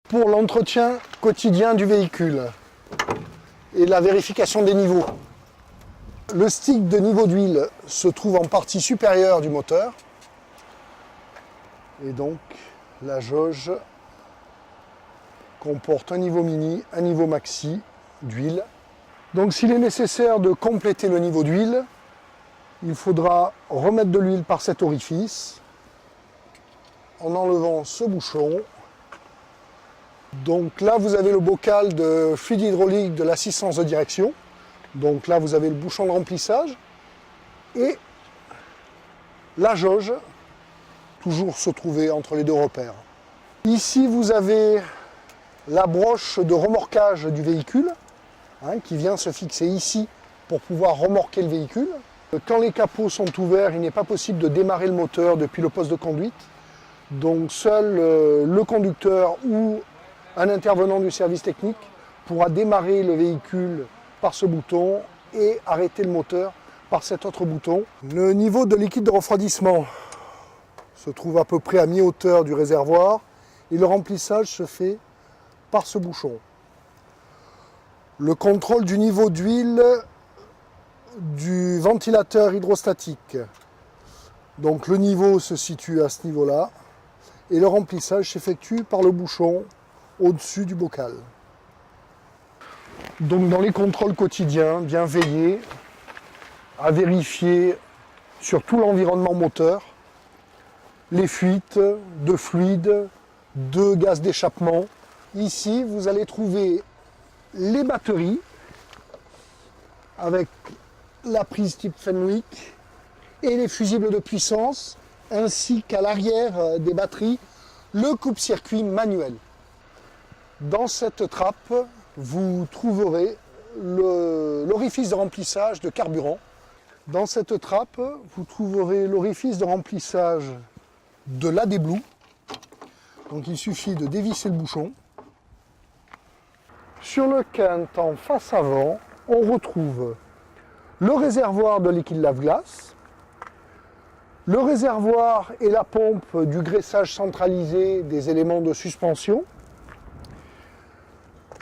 Pour l'entretien quotidien du véhicule et la vérification des niveaux. Le stick de niveau d'huile se trouve en partie supérieure du moteur. Et donc, la jauge comporte un niveau mini, un niveau maxi d'huile. Donc, s'il est nécessaire de compléter le niveau d'huile, il faudra remettre de l'huile par cet orifice en enlevant ce bouchon. Donc là, vous avez le bocal de fluide hydraulique de l'assistance de direction. Donc là, vous avez le bouchon de remplissage et la jauge, toujours se trouver entre les deux repères. Ici, vous avez la broche de remorquage du véhicule, qui vient se fixer ici pour pouvoir remorquer le véhicule. Quand les capots sont ouverts, il n'est pas possible de démarrer le moteur depuis le poste de conduite. Donc seul le conducteur ou un intervenant du service technique pourra démarrer le véhicule par ce bouton et arrêter le moteur par cet autre bouton. Le niveau de liquide de refroidissement se trouve à peu près à mi-hauteur du réservoir et le remplissage se fait par ce bouchon. Le contrôle du niveau d'huile du ventilateur hydrostatique. Donc le niveau se situe à ce niveau-là et le remplissage s'effectue par le bouchon au-dessus du bocal. Donc dans les contrôles quotidiens, bien veiller à vérifier sur tout l'environnement moteur les fuites de fluide, de gaz d'échappement. Ici, vous allez trouver les batteries avec la prise type Fenwick et les fusibles de puissance, ainsi qu'à l'arrière des batteries, le coupe-circuit manuel. Dans cette trappe, vous trouverez l'orifice de remplissage de carburant. Dans cette trappe, vous trouverez l'orifice de remplissage de l'AD-Blue. Donc il suffit de dévisser le bouchon. Sur le quint en face avant, on retrouve le réservoir de liquide lave-glace, le réservoir et la pompe du graissage centralisé des éléments de suspension,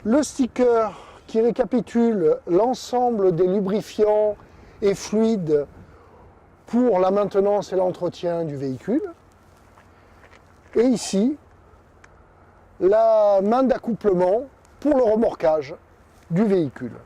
le sticker qui récapitule l'ensemble des lubrifiants et fluides pour la maintenance et l'entretien du véhicule, et ici, la main d'accouplement pour le remorquage du véhicule.